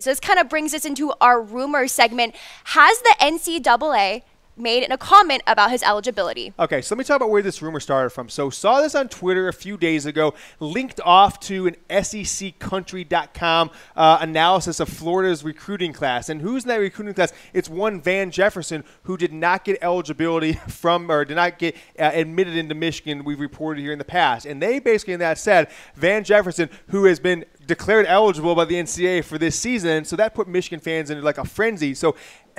So this kind of brings us into our rumor segment. Has the NCAA made a comment about his eligibility? Okay, so let me talk about where this rumor started from. So saw this on Twitter a few days ago, linked off to an SECcountry.com analysis of Florida's recruiting class. And who's in that recruiting class? It's one Van Jefferson, who did not get eligibility from, or did not get admitted into Michigan, we've reported here in the past. And they basically in that said, Van Jefferson, who has been declared eligible by the NCAA for this season, so that put Michigan fans into like a frenzy. So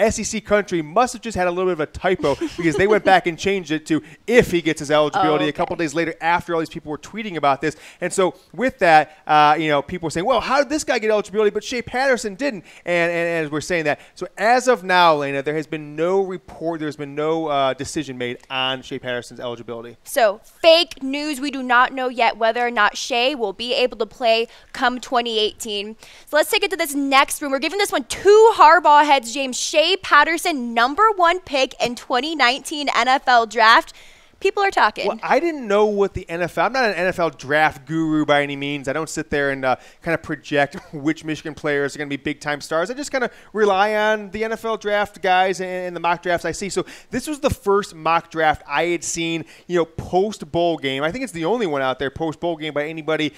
SEC Country must have just had a little bit of a typo because they went back and changed it to if he gets his eligibility a couple days later after all these people were tweeting about this. And so with that, people were saying, well, how did this guy get eligibility but Shea Patterson didn't? And as we're saying that. So as of now, Lena, there has been no report, there's been no decision made on Shea Patterson's eligibility. So fake news. We do not know yet whether or not Shea will be able to play come 2018. So let's take it to this next rumor. We're giving this one two Harbaugh heads, James. Shea Patterson, #1 pick in 2019 NFL draft. People are talking. Well, I didn't know what the NFL – I'm not an NFL draft guru by any means. I don't sit there and kind of project which Michigan players are going to be big-time stars. I just kind of rely on the NFL draft guys and the mock drafts I see. So this was the first mock draft I had seen, post-bowl game. I think it's the only one out there post-bowl game by anybody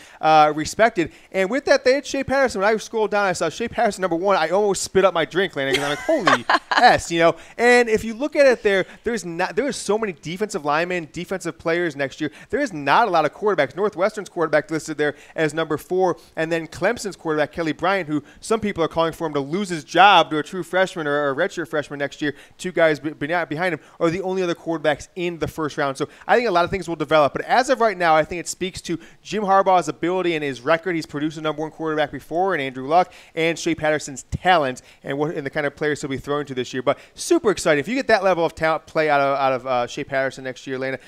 respected. And with that, they had Shea Patterson. When I scrolled down, I saw Shea Patterson #1. I almost spit up my drink, Lana, because I'm like, holy S, And if you look at it there are so many defensive linemen, defensive players next year. There is not a lot of quarterbacks. Northwestern's quarterback listed there as #4, and then Clemson's quarterback, Kelly Bryant, who some people are calling for him to lose his job to a true freshman or a redshirt freshman next year. Two guys behind him are the only other quarterbacks in the first round. So I think a lot of things will develop. But as of right now, I think it speaks to Jim Harbaugh's ability and his record. He's produced a #1 quarterback before in Andrew Luck, and Shea Patterson's talent and the kind of players he'll be throwing to this year. But super exciting. If you get that level of talent play out of Shea Patterson next year, Lana,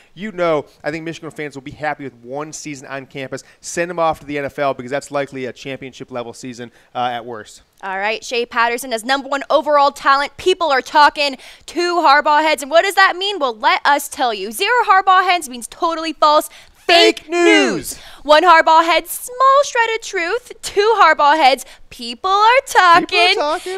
I think Michigan fans will be happy with one season on campus. Send him off to the NFL because that's likely a championship-level season at worst. All right, Shea Patterson as #1 overall talent. People are talking two Harbaugh heads. And what does that mean? Well, let us tell you. 0 Harbaugh heads means totally false. Fake news. 1 Harbaugh head, small shred of truth. 2 Harbaugh heads, people are talking.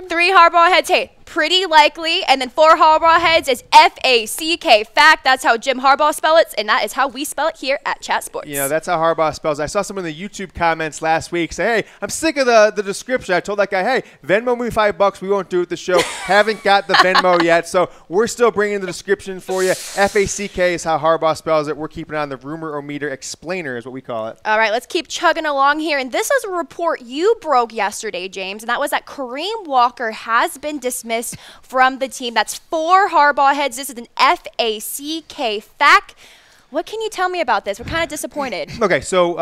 3 Harbaugh heads, hey, pretty likely. And then 4 Harbaugh heads is FACK, fact. That's how Jim Harbaugh spells it, and that is how we spell it here at Chat Sports. That's how Harbaugh spells it. I saw someone in the YouTube comments last week say, hey, I'm sick of the description. I told that guy, hey, Venmo me $5. We won't do it the show. Haven't got the Venmo yet, so we're still bringing the description for you. FACK is how Harbaugh spells it. We're keeping it on the Rumor-O-Meter Explainer is what we call it. All right, let's keep chugging along here. And this is a report you broke yesterday, James, and that was that Kareem Walker has been dismissed from the team. That's 4 Harbaugh heads. This is an FACK fact. What can you tell me about this? We're kind of disappointed. Okay, so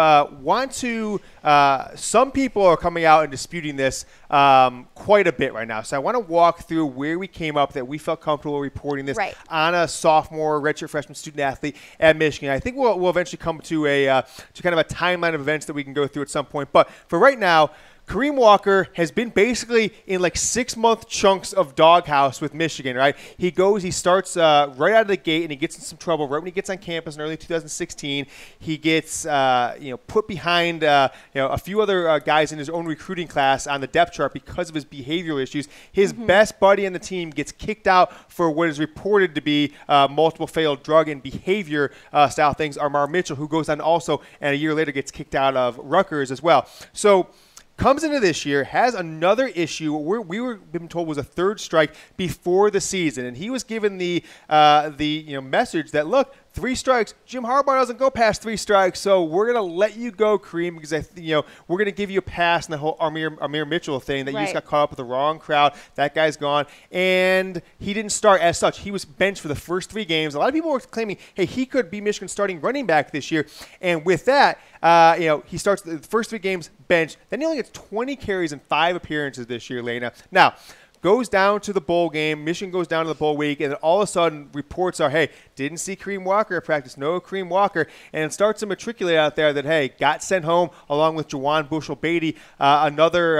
some people are coming out and disputing this quite a bit right now. So I want to walk through where we came up that we felt comfortable reporting this on a sophomore, redshirt freshman student athlete at Michigan. I think we'll eventually come to kind of a timeline of events that we can go through at some point. But for right now, Kareem Walker has been basically in like 6-month chunks of doghouse with Michigan, right? He starts right out of the gate and he gets in some trouble right when he gets on campus in early 2016. He gets, put behind, a few other guys in his own recruiting class on the depth chart because of his behavioral issues. His best buddy on the team gets kicked out for what is reported to be multiple failed drug and behavior style things. Armar Mitchell, who goes on also and a year later gets kicked out of Rutgers as well. So comes into this year, has another issue we were been told was a 3rd strike before the season, and he was given the message that, look, 3 strikes, Jim Harbaugh doesn't go past 3 strikes, so we're gonna let you go, Kareem, because we're gonna give you a pass in the whole Amir Mitchell thing that you just got caught up with the wrong crowd. That guy's gone, and he didn't start as such. He was benched for the first 3 games. A lot of people were claiming, hey, he could be Michigan's starting running back this year, and with that, he starts the first 3 games benched. Then he only gets 20 carries and 5 appearances this year, Lena. Now, goes down to the bowl game. Michigan goes down to the bowl week, and then all of a sudden reports are, hey, didn't see Kareem Walker at practice, no Kareem Walker, and it starts to matriculate out there that, hey, got sent home along with Jawan Bushell-Beatty, another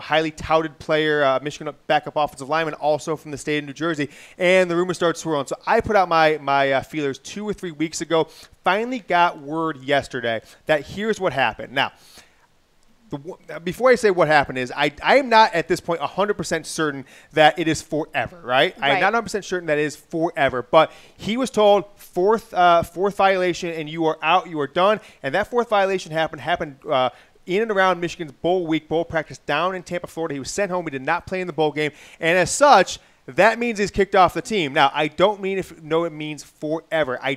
highly touted player, Michigan backup offensive lineman, also from the state of New Jersey, and the rumors start swirling. So I put out my feelers 2 or 3 weeks ago, finally got word yesterday that here's what happened. Now, before I say what happened is I am not at this point 100% certain that it is forever, right? I am not 100% certain that it is forever. But he was told fourth violation and you are out, you are done. And that fourth violation happened in and around Michigan's bowl week, bowl practice down in Tampa, Florida. He was sent home. He did not play in the bowl game. And as such, that means he's kicked off the team. Now, I don't mean it means forever. I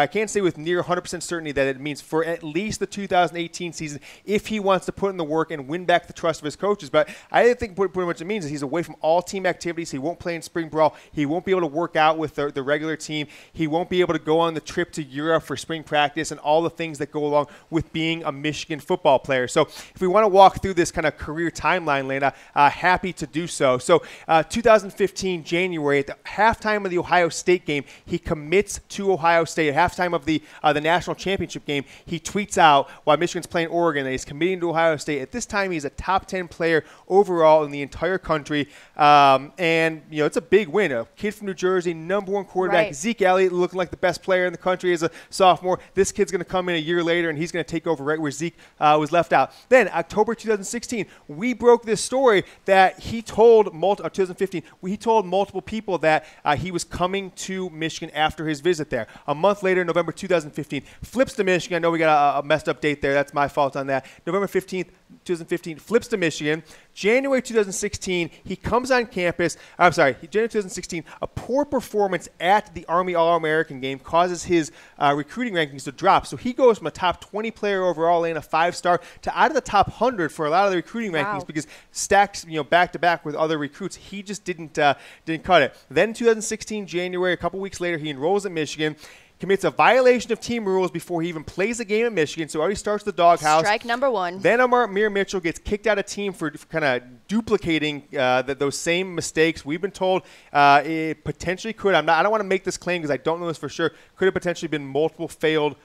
can't say with near 100% certainty that it means for at least the 2018 season if he wants to put in the work and win back the trust of his coaches. But I think pretty much it means is he's away from all team activities. He won't play in spring brawl. He won't be able to work out with the regular team. He won't be able to go on the trip to Europe for spring practice and all the things that go along with being a Michigan football player. So if we want to walk through this kind of career timeline, Lena, happy to do so. So 2015 January, at the halftime of the Ohio State game, he commits to Ohio State. At halftime of the national championship game, he tweets out while Michigan's playing Oregon that he's committing to Ohio State. At this time, he's a top 10 player overall in the entire country. And, it's a big win. A kid from New Jersey, #1 quarterback. Right. Zeke Elliott looking like the best player in the country as a sophomore. This kid's going to come in a year later, and he's going to take over right where Zeke was left out. Then, October 2016, we broke this story that he told 2015, he told multiple people that he was coming to Michigan after his visit there. A month later, November 2015, flips to Michigan. I know we got a messed up date there. That's my fault on that. November 15th, 2015, flips to Michigan. January 2016, he comes on campus. January 2016, a poor performance at the Army All-American game causes his recruiting rankings to drop. So he goes from a top 20 player overall and a 5-star to out of the top 100 for a lot of the recruiting rankings because stacked, back to back with other recruits. He just didn't cut it. Then 2016 January, a couple weeks later, he enrolls at Michigan. Commits a violation of team rules before he even plays a game at Michigan, so already starts the doghouse. Strike number 1. Then Amir Mitchell gets kicked out of team for kind of duplicating those same mistakes. We've been told it potentially could. I don't want to make this claim because I don't know this for sure. Could have potentially been multiple failed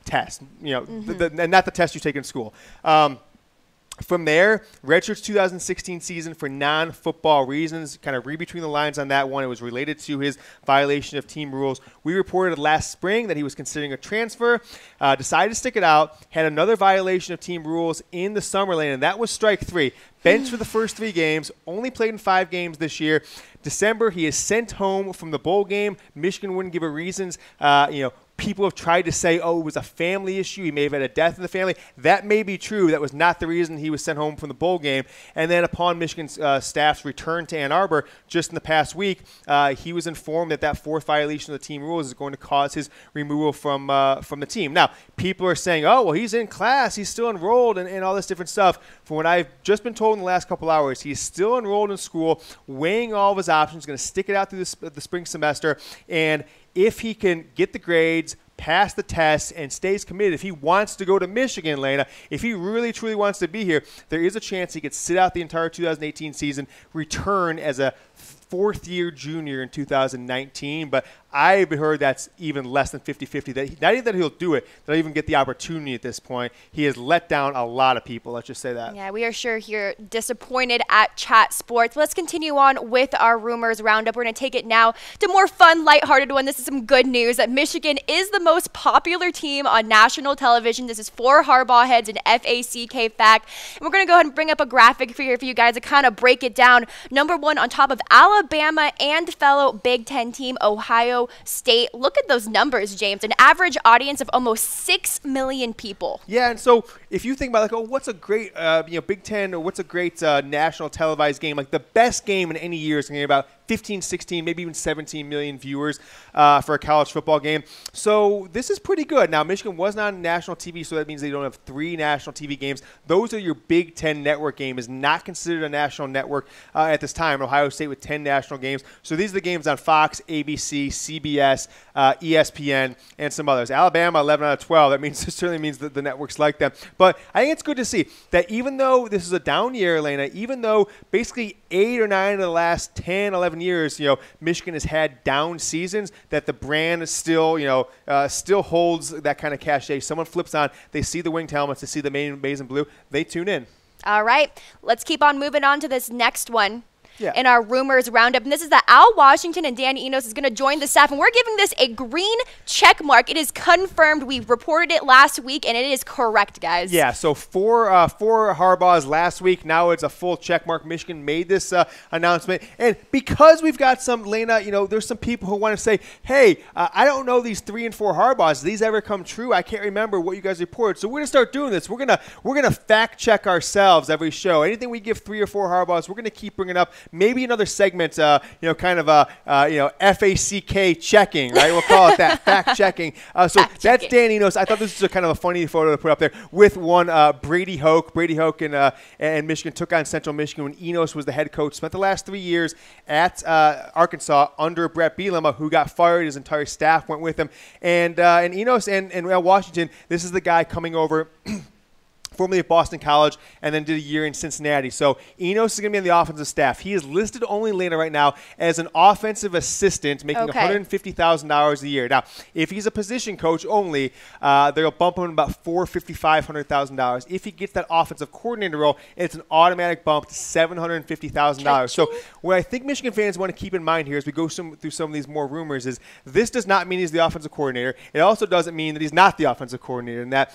tests. And not the test you take in school. From there, redshirt's 2016 season for non-football reasons. Kind of read between the lines on that one. It was related to his violation of team rules. We reported last spring that he was considering a transfer, decided to stick it out, had another violation of team rules in the summer lane, and that was strike 3. Benched for the first 3 games, only played in 5 games this year. December, he is sent home from the bowl game. Michigan wouldn't give a reasons. People have tried to say, it was a family issue. He may have had a death in the family. That may be true. That was not the reason he was sent home from the bowl game. And then upon Michigan's staff's return to Ann Arbor just in the past week, he was informed that 4th violation of the team rules is going to cause his removal from the team. Now, people are saying, he's in class. He's still enrolled and all this different stuff. From what I've just been told in the last couple hours, he's still enrolled in school, weighing all of his options, going to stick it out through the spring semester. And if he can get the grades, pass the tests, and stays committed, if he wants to go to Michigan, Lena, if he really, truly wants to be here, there is a chance he could sit out the entire 2018 season, return as a 4th-year junior in 2019, but I've heard that's even less than 50-50. Not even that he'll do it, that he'll even get the opportunity at this point. He has let down a lot of people. Let's just say that. Yeah, we are sure here disappointed at Chat Sports. Let's continue on with our rumors roundup. We're going to take it now to more fun, lighthearted one. This is some good news that Michigan is the most popular team on national television. This is 4 Harbaugh Heads and FACK fact. And we're going to go ahead and bring up a graphic for you guys to kind of break it down. Number 1 on top of Alabama and fellow Big Ten team Ohio State. Look at those numbers, James. An average audience of almost 6 million people. Yeah, and so if you think about what's a great Big Ten or what's a great national televised game, like the best game in any year is going to be about 15, 16, maybe even 17 million viewers for a college football game. So this is pretty good. Now, Michigan was not on national TV, so that means they don't have 3 national TV games. Those are your Big Ten network game. Is not considered a national network at this time. Ohio State with 10 national games. So these are the games on Fox, ABC, CBS, ESPN, and some others. Alabama, 11 out of 12. That means it certainly means that the networks like them. But I think it's good to see that even though this is a down year, Elena, even though basically 8 or 9 of the last 10, 11 years, Michigan has had down seasons, that the brand is still, still holds that kind of cachet. Someone flips on, they see the winged helmets, they see the maize and blue, they tune in. All right, let's keep on moving on to this next one. in our rumors roundup. And this is that Washington and Dan Enos is going to join the staff. And we're giving this a green check mark. It is confirmed. We reported it last week, and it is correct, guys. Yeah, so four Harbaughs last week. Now it's a full check mark. Michigan made this announcement. And because we've got some, Lena, there's some people who want to say, hey, I don't know these 3 and 4 Harbaughs. Did these ever come true? I can't remember what you guys reported. So we're going to start doing this. We're gonna fact check ourselves every show. Anything we give 3 or 4 Harbaughs, we're going to keep bringing up. Maybe another segment, kind of FACK checking, right? We'll call it that, fact checking. So that's Dan Enos. I thought this was a kind of a funny photo to put up there with one Brady Hoke. Brady Hoke and Michigan took on Central Michigan when Enos was the head coach. Spent the last 3 years at Arkansas under Brett Bielema, who got fired. His entire staff went with him. And Enos and Washington, this is the guy coming over formerly at Boston College, and then did a year in Cincinnati. So Enos is going to be on the offensive staff. He is listed only, Lena, right now as an offensive assistant, making $150,000 a year. Now, if he's a position coach only, they'll bump him about $450,000, $500,000. If he gets that offensive coordinator role, it's an automatic bump to $750,000. So what I think Michigan fans want to keep in mind here as we go through some of these more rumors is this does not mean he's the offensive coordinator. It also doesn't mean that he's not the offensive coordinator and that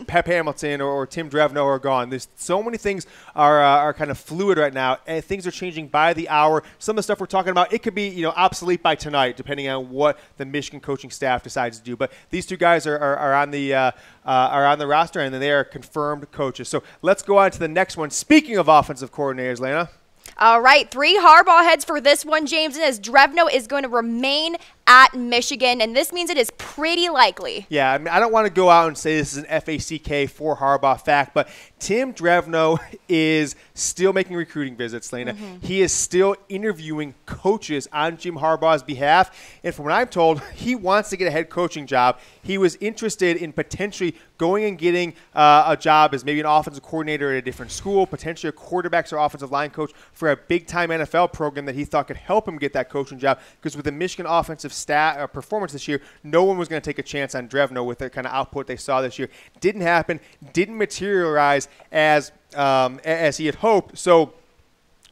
Pep Hamilton or Tim Drevno are gone. There's so many things are kind of fluid right now, and things are changing by the hour. Some of the stuff we're talking about, it could be obsolete by tonight, depending on what the Michigan coaching staff decides to do. But these two guys are on the roster, and they are confirmed coaches. So let's go on to the next one. Speaking of offensive coordinators, Lena. All right, 3 Harbaugh heads for this one, James, and as Drevno is going to remain at Michigan, and this means it is pretty likely. Yeah, I mean, I don't want to go out and say this is an FACK for Harbaugh fact, but Tim Drevno is still making recruiting visits, Lena. He is still interviewing coaches on Jim Harbaugh's behalf, and from what I'm told, he wants to get a head coaching job. He was interested in potentially going and getting a job as maybe an offensive coordinator at a different school, potentially a quarterbacks or offensive line coach for a big-time NFL program that he thought could help him get that coaching job, because with the Michigan offensive performance this year, no one was going to take a chance on Drevno with the kind of output they saw this year. Didn't happen, didn't materialize as he had hoped. So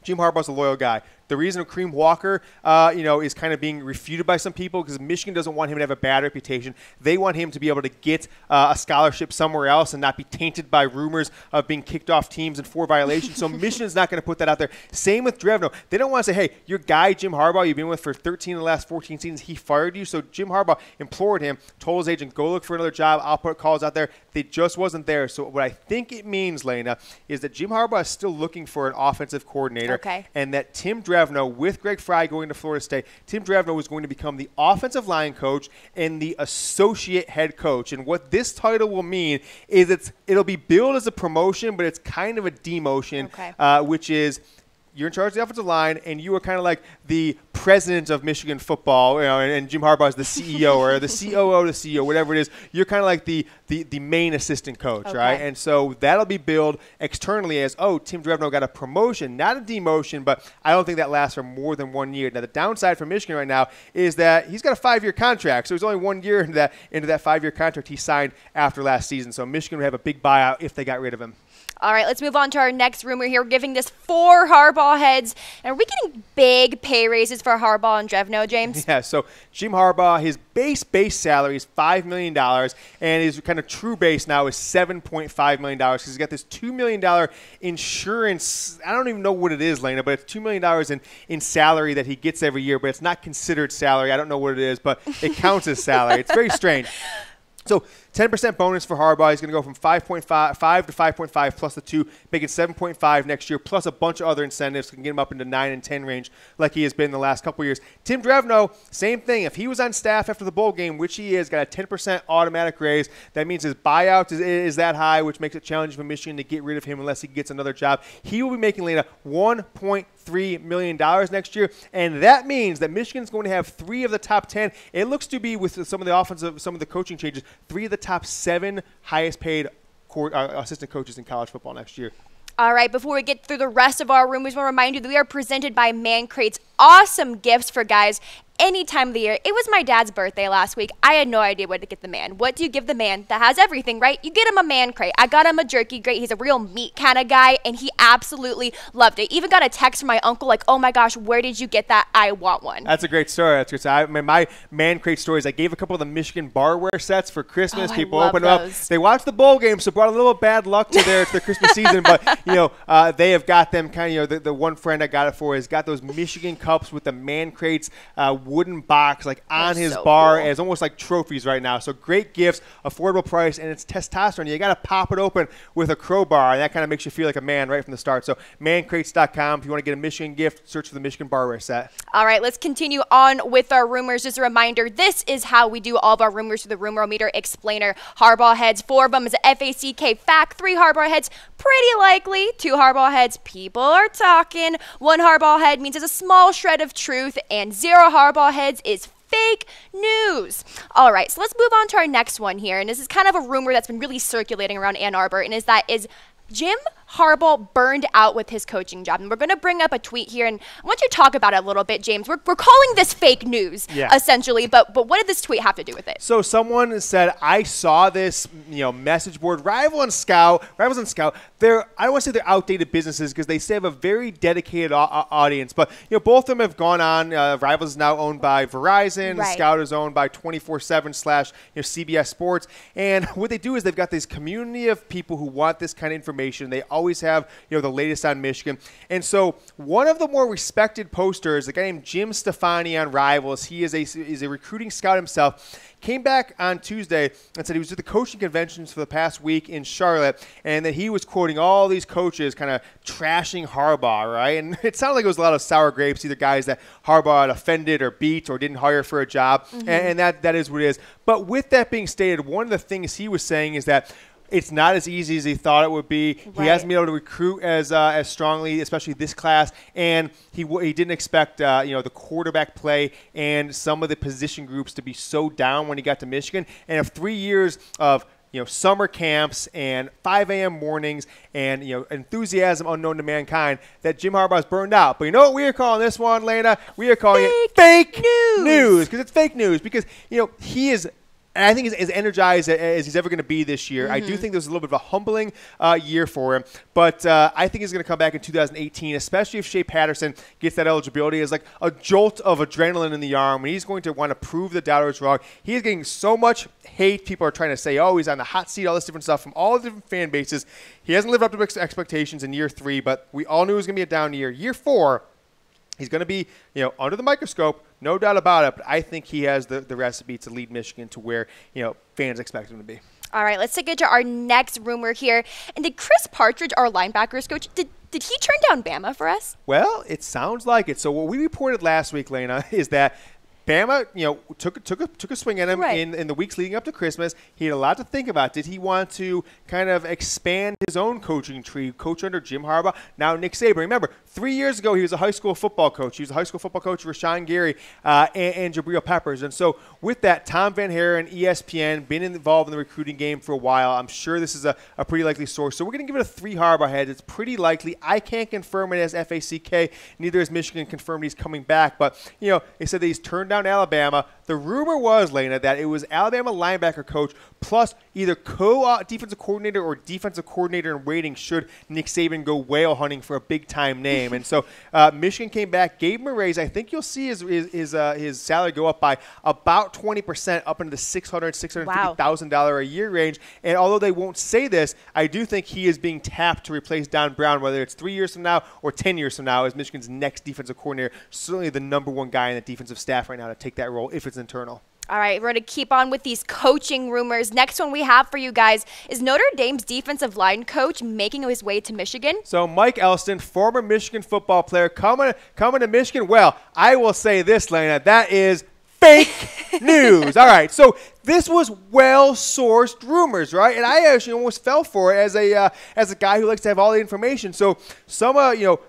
Jim Harbaugh's a loyal guy. The reason Kareem Walker, is kind of being refuted by some people because Michigan doesn't want him to have a bad reputation. They want him to be able to get a scholarship somewhere else and not be tainted by rumors of being kicked off teams and 4 violations. So Michigan's not going to put that out there. Same with Drevno. They don't want to say, hey, your guy, Jim Harbaugh, you've been with for 13 of the last 14 seasons, he fired you. So Jim Harbaugh implored him, told his agent, go look for another job. I'll put calls out there. They just wasn't there. So what I think it means, Lena, is that Jim Harbaugh is still looking for an offensive coordinator, and that Tim Drevno, with Greg Frey going to Florida State, Tim Drevno is going to become the offensive line coach and the associate head coach. And what this title will mean is it'll be billed as a promotion, but it's kind of a demotion, which is you're in charge of the offensive line, and you are kind of like the president of Michigan football, and Jim Harbaugh is the CEO or the COO, the CEO, whatever it is. You're kind of like the main assistant coach, right? And so that'll be billed externally as, oh, Tim Drevno got a promotion, not a demotion, but I don't think that lasts for more than 1 year. Now, the downside for Michigan right now is that he's got a 5-year contract, so he's only 1 year into that 5-year contract he signed after last season. So Michigan would have a big buyout if they got rid of him. All right, let's move on to our next rumor here. We're giving this 4 Harbaugh heads. And are we getting big pay raises for Harbaugh and Drevno, James? Yeah, so Jim Harbaugh, his base salary is $5 million, and his kind of true base now is $7.5 million because he's got this $2 million insurance. I don't even know what it is, Lena, but it's $2 million in salary that he gets every year, but it's not considered salary. I don't know what it is, but it counts as salary. It's very strange. So 10% bonus for Harbaugh. He's going to go from 5.5 to 5.5 plus the 2, making 7.5 next year, plus a bunch of other incentives can get him up into 9 and 10 range like he has been the last couple of years. Tim Drevno, same thing. If he was on staff after the bowl game, which he is, got a 10% automatic raise. That means his buyout is that high, which makes it challenging for Michigan to get rid of him unless he gets another job. He will be making, Lena, $1.3 million next year, and that means that Michigan's going to have 3 of the top 10. It looks to be, with some of the coaching changes, 3 of the top 7 highest paid assistant coaches in college football next year. All right, before we get through the rest of our rumors, I want to remind you that we are presented by Man Crate's awesome gifts for guys any time of the year. It was my dad's birthday last week. I had no idea what to get the man. What do you give the man that has everything, right? You get him a man crate. I got him a jerky crate. He's a real meat kind of guy, and he absolutely loved it. Even got a text from my uncle like, oh my gosh, where did you get that? I want one. That's a great story. That's a great story. My man crate stories, I gave a couple of the Michigan barware sets for Christmas. People opened them up. They watched the bowl game, so brought a little bad luck to their Christmas season. But, they have got them kind of, the one friend I got it for has got those Michigan cups with the man crates, wooden box, like on his bar as almost like trophies right now. So great gifts, affordable price, and it's testosterone. You got to pop it open with a crowbar, and that kind of makes you feel like a man right from the start. So mancrates.com. If you want to get a Michigan gift, search for the Michigan barware set. All right, let's continue on with our rumors. Just a reminder, this is how we do all of our rumors through the Rumor Meter Explainer. Harbaugh heads, 4 of them is a FACK fact, 3 Harbaugh heads, pretty likely, 2 Harbaugh heads, people are talking, 1 Harbaugh head means it's a small shred of truth, and 0 Harbaugh heads is fake news. All right, so let's move on to our next one here, and this is kind of a rumor that's been really circulating around Ann Arbor, and is Jim Harbaugh burned out with his coaching job? And we're going to bring up a tweet here, and I want you to talk about it a little bit, James. We're calling this fake news, essentially, but what did this tweet have to do with it? So someone said, I saw this, message board, Rivals and Scout. I don't want to say they're outdated businesses because they say have a very dedicated audience, but both of them have gone on. Rivals is now owned by Verizon. Right. Scout is owned by 24/7 / CBS Sports, and what they do is they've got this community of people who want this kind of information. They always have the latest on Michigan, and so one of the more respected posters, a guy named Jim Stefani on Rivals, he is a recruiting scout himself, came back on Tuesday and said he was at the coaching conventions for the past week in Charlotte, and that he was quoting all these coaches kind of trashing Harbaugh, right? And it sounded like it was a lot of sour grapes, either guys that Harbaugh had offended or beat or didn't hire for a job, and that is what it is. But with that being stated, one of the things he was saying is that it's not as easy as he thought it would be. Right. He hasn't been able to recruit as strongly, especially this class, and he didn't expect the quarterback play and some of the position groups to be so down when he got to Michigan. And if 3 years of summer camps and 5 a.m. mornings and enthusiasm unknown to mankind, that Jim Harbaugh's burned out. But you know what we are calling this one, Lena? We are calling it fake news, because it's fake news, because he is. And I think he's as energized as he's ever going to be this year. I do think there's a little bit of a humbling year for him. But I think he's going to come back in 2018, especially if Shea Patterson gets that eligibility, as like a jolt of adrenaline in the arm. And he's going to want to prove the doubters wrong. He is getting so much hate. People are trying to say, oh, he's on the hot seat, all this different stuff from all the different fan bases. He hasn't lived up to expectations in year 3, but we all knew it was going to be a down year. Year 4, he's going to be, under the microscope, no doubt about it. But I think he has the recipe to lead Michigan to where, fans expect him to be. All right, let's take it to our next rumor here. And did Chris Partridge, our linebackers coach, did he turn down Bama for us? Well, it sounds like it. So what we reported last week, Lena, is that Bama, took a swing at him in the weeks leading up to Christmas. He had a lot to think about. Did he want to kind of expand his own coaching tree, coach under Jim Harbaugh? Now Nick Saban. Remember, 3 years ago he was a high school football coach. He was a high school football coach for Rashawn Gary and Jabril Peppers. And so with that, Tom Van Haren, ESPN, been involved in the recruiting game for a while. I'm sure this is a pretty likely source. So we're going to give it a 3 Harbaugh heads. It's pretty likely. I can't confirm it as FACK. Neither has Michigan confirmed he's coming back. But, they said that he's turned down Alabama. The rumor was, Lena, that it was Alabama linebacker coach plus either co-defensive coordinator or defensive coordinator in waiting should Nick Saban go whale hunting for a big-time name. And so Michigan came back, gave him a raise. I think you'll see his salary go up by about 20%, up into the $650,000 a year range. And although they won't say this, I do think he is being tapped to replace Don Brown, whether it's 3 years from now or 10 years from now, as Michigan's next defensive coordinator. Certainly the #1 guy in the defensive staff right now to take that role if it's internal. All right, we're going to keep on with these coaching rumors. Next one we have for you guys is Notre Dame's defensive line coach making his way to Michigan. So Mike Elston, former Michigan football player, coming to Michigan. Well, I will say this, Lena, that is fake news. All right, so this was well-sourced rumors, right? And I actually almost fell for it as a guy who likes to have all the information. So some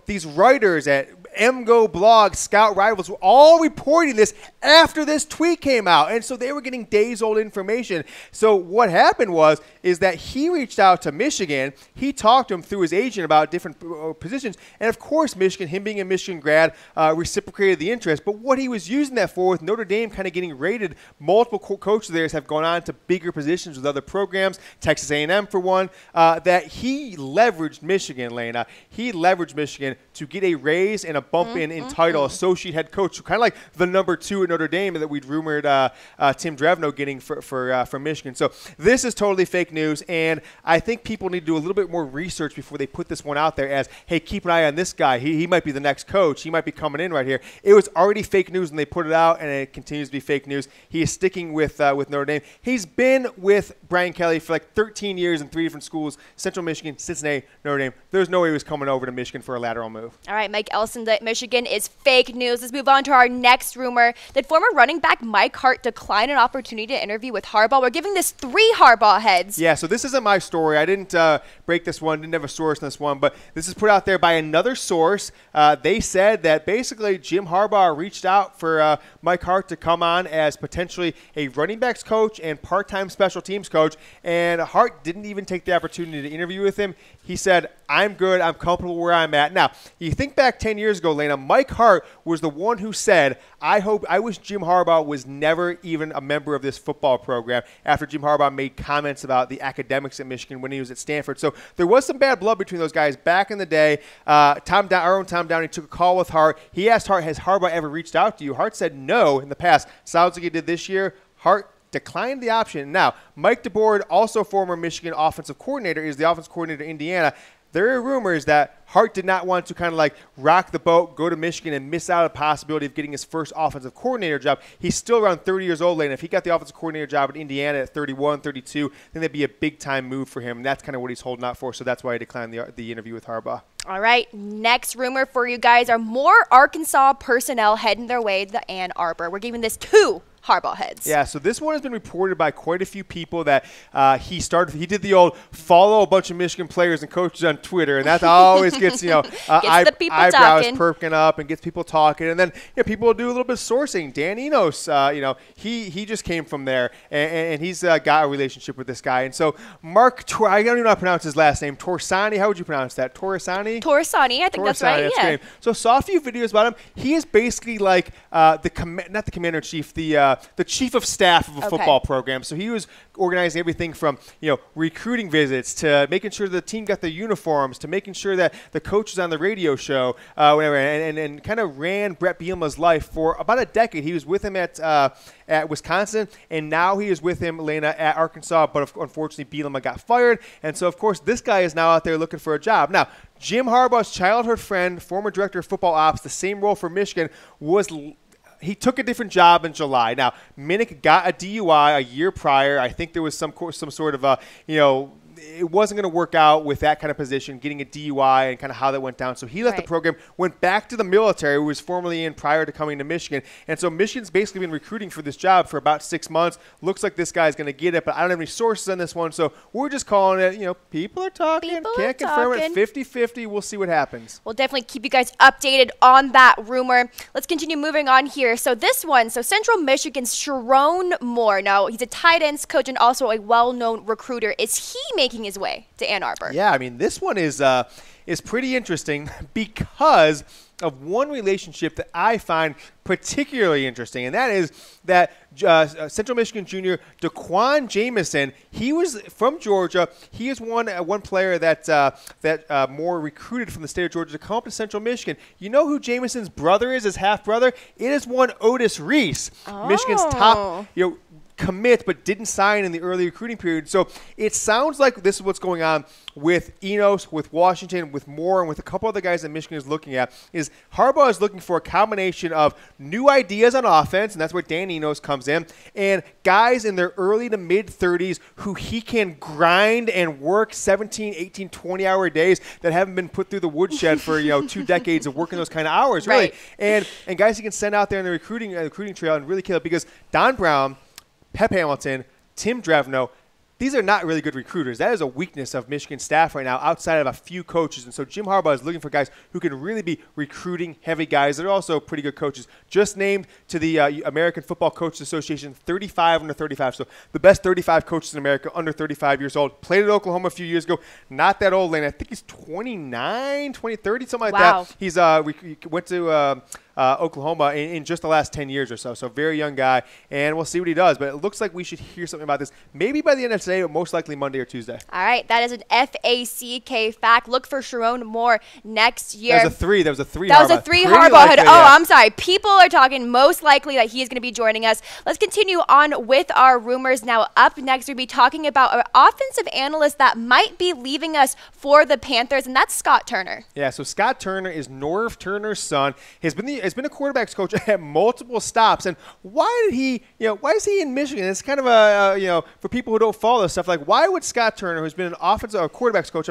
these writers at MGO blog, Scout Rivals, were all reporting this after this tweet came out. And so they were getting days-old information. So what happened is that he reached out to Michigan. He talked to him through his agent about different positions. And, of course, Michigan, him being a Michigan grad, reciprocated the interest. But what he was using that for, with Notre Dame kind of getting rated, multiple coaches of theirs have gone on to bigger positions with other programs, Texas A&M for one, that he leveraged Michigan, Lena. He leveraged Michigan to get a raise and a bump in title, associate head coach, kind of like the number 2 at Notre Dame that we'd rumored Tim Drevno getting for Michigan. So this is totally fake news, and I think people need to do a little bit more research before they put this one out there as, hey, keep an eye on this guy. He might be the next coach. He might be coming in right here. It was already fake news when they put it out, and it continues to be fake news. He is sticking with Notre Dame. He's been with Brian Kelly for like 13 years in 3 different schools, Central Michigan, Cincinnati, Notre Dame. There's no way he was coming over to Michigan for a lateral move. All right, Mike Elston at Michigan is fake news. Let's move on to our next rumor that former running back Mike Hart declined an opportunity to interview with Harbaugh. We're giving this 3 Harbaugh heads. Yeah, so this isn't my story. I didn't break this one, didn't have a source in this one, but this is put out there by another source. They said that basically Jim Harbaugh reached out for Mike Hart to come on as potentially a running backs coach and part-time special teams coach, and Hart didn't even take the opportunity to interview with him. He said, I'm good, I'm comfortable where I'm at. Now, you think back 10 years ago, Lena, Mike Hart was the one who said, I wish Jim Harbaugh was never even a member of this football program, after Jim Harbaugh made comments about the academics at Michigan when he was at Stanford. So there was some bad blood between those guys back in the day. Our own Tom Downey took a call with Hart. He asked Hart, has Harbaugh ever reached out to you? Hart said no in the past. Sounds like he did this year. Hart declined the option. Now, Mike DeBoer, also former Michigan offensive coordinator, is the offensive coordinator in Indiana. There are rumors that Hart did not want to kind of like rock the boat, go to Michigan, and miss out on the possibility of getting his first offensive coordinator job. He's still around 30 years old, and if he got the offensive coordinator job at Indiana at 31, 32, then that'd be a big-time move for him. And that's kind of what he's holding out for, so that's why he declined the interview with Harbaugh. All right, next rumor for you guys are more Arkansas personnel heading their way to Ann Arbor. We're giving this 2 Harbaugh heads. Yeah, so this one has been reported by quite a few people that he did the old follow a bunch of Michigan players and coaches on Twitter, and that always gets, the people eyebrows talking. perking up and gets people talking. And then people do a little bit of sourcing. Dan Enos, he just came from there, and he's got a relationship with this guy. And so I don't even know how to pronounce his last name. Taurisani, how would you pronounce that? Taurisani? Taurisani, I think that's right. That's yeah. great. So saw a few videos about him. He is basically like not the commander-in-chief, the chief of staff of a football program. So he was organizing everything from recruiting visits to making sure the team got their uniforms to making sure that the coach was on the radio show, whatever, and kind of ran Brett Bielema's life for about a decade. He was with him at Wisconsin, and now he is with him, Lena, at Arkansas. But unfortunately, Bielema got fired, and so of course this guy is now out there looking for a job. Now, Jim Harbaugh's childhood friend, former director of football ops, the same role for Michigan, he took a different job in July. Now, Minnick got a DUI a year prior. I think there was some sort of it wasn't going to work out with that kind of position, getting a DUI and kind of how that went down. So he left the program, went back to the military, who was formerly in prior to coming to Michigan. And so Michigan's basically been recruiting for this job for about 6 months. Looks like this guy's going to get it, but I don't have any sources on this one. So we're just calling it, people are talking. Can't confirm it. 50-50. We'll see what happens. We'll definitely keep you guys updated on that rumor. Let's continue moving on here. So this one, Central Michigan's Sherrone Moore. Now, he's a tight ends coach and also a well-known recruiter. Is he making his way to Ann Arbor? Yeah, I mean, this one is pretty interesting because of one relationship that I find particularly interesting, and that is that Central Michigan junior Daquan Jamison, he was from Georgia. He is one player that Moore recruited from the state of Georgia to come up to Central Michigan. You know who Jamison's brother is, his half-brother? It is one Otis Reese, Michigan's top commit, but didn't sign in the early recruiting period. So it sounds like this is what's going on with Enos, with Washington, with Moore, and with a couple other guys that Michigan is looking at. Is Harbaugh is looking for a combination of new ideas on offense, and that's where Dan Enos comes in, and guys in their early to mid-30s who he can grind and work 17, 18, 20-hour days that haven't been put through the woodshed for 2 decades of working those kind of hours, really. Right. And guys he can send out there in the recruiting trail and really kill it, because Don Brown, Pep Hamilton, Tim Drevno, these are not really good recruiters. That is a weakness of Michigan staff right now outside of a few coaches. And so Jim Harbaugh is looking for guys who can really be recruiting heavy guys. They're also pretty good coaches. Just named to the American Football Coaches Association 35 under 35. So the best 35 coaches in America under 35 years old. Played at Oklahoma a few years ago. Not that old, Lane. I think he's 29, 30, something like that. He's he went to Oklahoma in just the last 10 years or so. So very young guy, and we'll see what he does. But it looks like we should hear something about this maybe by the end of today, but most likely Monday or Tuesday. All right, that is an FACK fact. Look for Sherrone more next year. That was a three. That was a three. Harbaugh head. Oh, I'm sorry. People are talking most likely that he is going to be joining us. Let's continue on with our rumors. Now, up next, we'll be talking about an offensive analyst that might be leaving us for the Panthers, and that's Scott Turner. Yeah, so Scott Turner is Norv Turner's son. He's been a quarterback's coach at multiple stops. And why did he, why is he in Michigan? It's kind of a, for people who don't follow this stuff, like why would Scott Turner, who's been an offensive or quarterback's coach,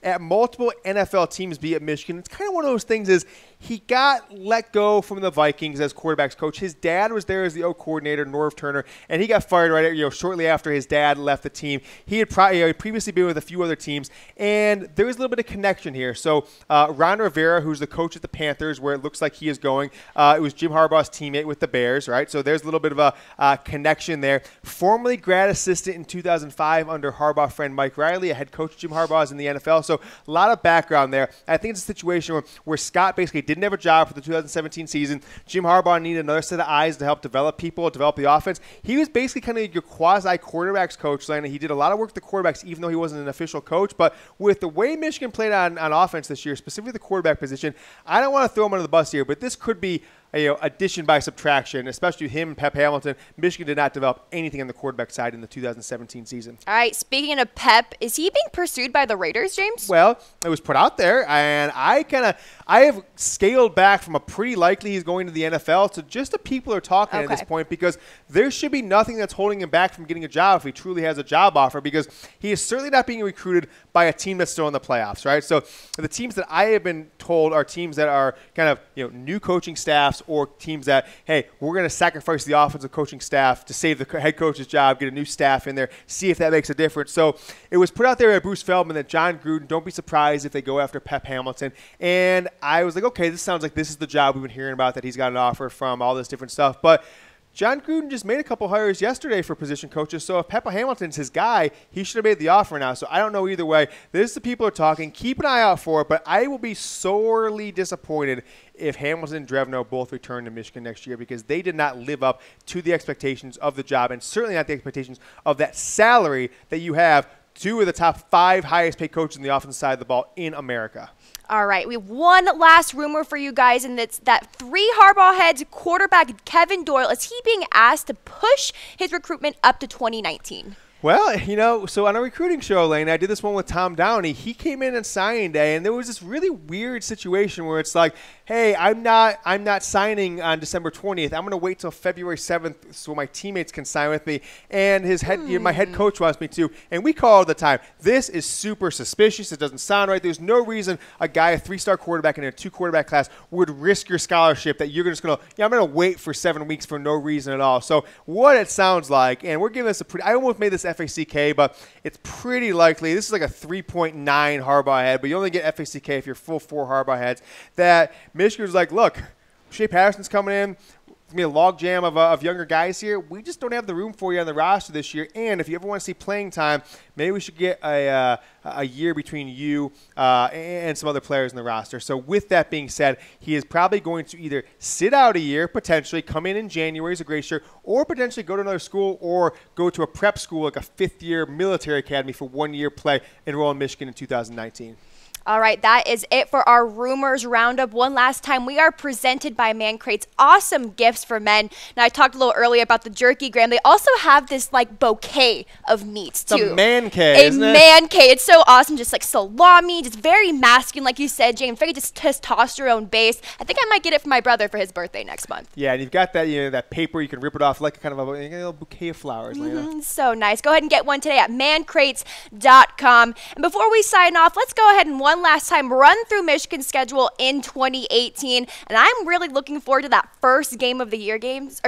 at multiple NFL teams be at Michigan? It's kind of one of those things is he got let go from the Vikings as quarterback's coach. His dad was there as the O coordinator, Norv Turner, and he got fired shortly after his dad left the team. He had previously been with a few other teams, and there was a little bit of connection here. So Ron Rivera, who's the coach at the Panthers, where it looks like he is going, it was Jim Harbaugh's teammate with the Bears, right? So there's a little bit of a connection there. Formerly grad assistant in 2005 under Harbaugh friend Mike Riley, a head coach Jim Harbaugh's in the NFL. So a lot of background there. I think it's a situation where Scott basically didn't have a job for the 2017 season. Jim Harbaugh needed another set of eyes to help develop people, develop the offense. He was basically kind of your quasi-quarterbacks coach, and he did a lot of work with the quarterbacks, even though he wasn't an official coach. But with the way Michigan played on offense this year, specifically the quarterback position, I don't want to throw him under the bus here, but this could be addition by subtraction, especially him and Pep Hamilton. Michigan did not develop anything on the quarterback side in the 2017 season. All right, speaking of Pep, is he being pursued by the Raiders, James? Well, it was put out there, and I have scaled back from a pretty likely he's going to the NFL to just the people are talking at this point, because there should be nothing that's holding him back from getting a job if he truly has a job offer, because he is certainly not being recruited by a team that's still in the playoffs, right? So the teams that I have been told are teams that are kind of new coaching staffs, or teams that, hey, we're going to sacrifice the offensive coaching staff to save the head coach's job, get a new staff in there, see if that makes a difference. So it was put out there by Bruce Feldman that John Gruden, don't be surprised if they go after Pep Hamilton. And I was like, okay, this sounds like this is the job we've been hearing about, that he's got an offer from, all this different stuff. But John Gruden just made a couple hires yesterday for position coaches, so if Pep Hamilton's his guy, he should have made the offer now. So I don't know either way. This is the people are talking. Keep an eye out for it, but I will be sorely disappointed if Hamilton and Drevno both return to Michigan next year, because they did not live up to the expectations of the job, and certainly not the expectations of that salary that you have. Two of the top 5 highest paid coaches on the offensive side of the ball in America. All right, we have one last rumor for you guys, and it's that 3 Harbaugh heads quarterback Kevin Doyle, is he being asked to push his recruitment up to 2019? Well, so on a recruiting show, Lane, I did this one with Tom Downey. He came in on signing day, and there was this really weird situation where it's like, hey, I'm not signing on December 20th. I'm going to wait till February 7th so my teammates can sign with me. And my head coach wants me to. And we call it all the time. This is super suspicious. It doesn't sound right. There's no reason a 3-star quarterback in a 2-quarterback class would risk your scholarship that you're just going to, I'm going to wait for 7 weeks for no reason at all. So what it sounds like, and we're giving this I almost made this FACK, but it's pretty likely. This is like a 3.9 Harbaugh head, but you only get FACK if you're full 4 Harbaugh heads. That Michigan's like, look, Shea Patterson's coming in. It's going to be a log jam of younger guys here. We just don't have the room for you on the roster this year. And if you ever want to see playing time, maybe we should get a year between you and some other players in the roster. So with that being said, he is probably going to either sit out a year, potentially come in January as a grade shirt, or potentially go to another school or go to a prep school like a 5th-year military academy for 1 year play, enroll in Michigan in 2019. All right, that is it for our Rumors Roundup. One last time, we are presented by Man Crate's awesome gifts for men. Now, I talked a little earlier about the jerky, Graham. They also have this, like, bouquet of meats, too. It's a man cave, isn't it? A man cave. It's so awesome. Just, like, salami, just very masculine, like you said, James. Very just testosterone-based. I think I might get it for my brother for his birthday next month. Yeah, and you've got that, that paper. You can rip it off like kind of a little bouquet of flowers. So nice. Go ahead and get one today at mancrates.com. And before we sign off, let's go ahead and one last time, run through Michigan's schedule in 2018. And I'm really looking forward to that first game of the year, James,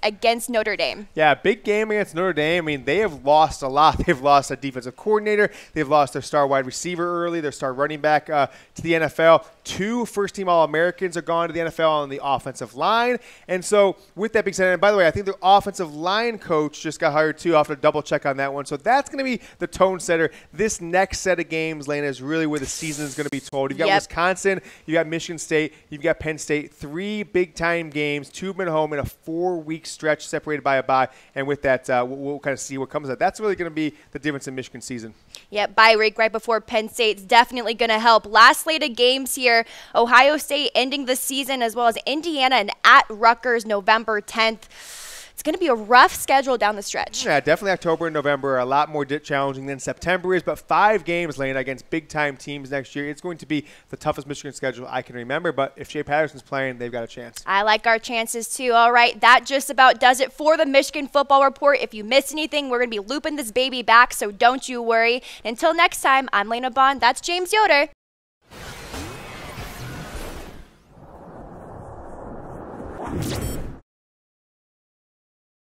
against Notre Dame. Yeah, big game against Notre Dame. I mean, they have lost a lot. They've lost a defensive coordinator. They've lost their star wide receiver early, their star running back to the NFL. 2 first-team All-Americans are gone to the NFL on the offensive line. And so with that being said, and by the way, I think their offensive line coach just got hired too. I'll have to double-check on that one. So that's going to be the tone setter. This next set of games, Lena, is really where the season is going to be told. You've got Wisconsin, you've got Michigan State, you've got Penn State. 3 big-time games, 2 have been home in a 4-week stretch separated by a bye. And with that, we'll kind of see what comes of that. That's really going to be the difference in Michigan season. Yeah, bye week right before Penn State's definitely going to help. Last slate of games here. Ohio State ending the season, as well as Indiana and at Rutgers November 10th. It's going to be a rough schedule down the stretch. Yeah, definitely October and November are a lot more challenging than September is, but 5 games, Lane, against big-time teams next year. It's going to be the toughest Michigan schedule I can remember, but if Shea Patterson's playing, they've got a chance. I like our chances, too. All right, that just about does it for the Michigan Football Report. If you missed anything, we're going to be looping this baby back, so don't you worry. Until next time, I'm Lena Bond. That's James Yoder.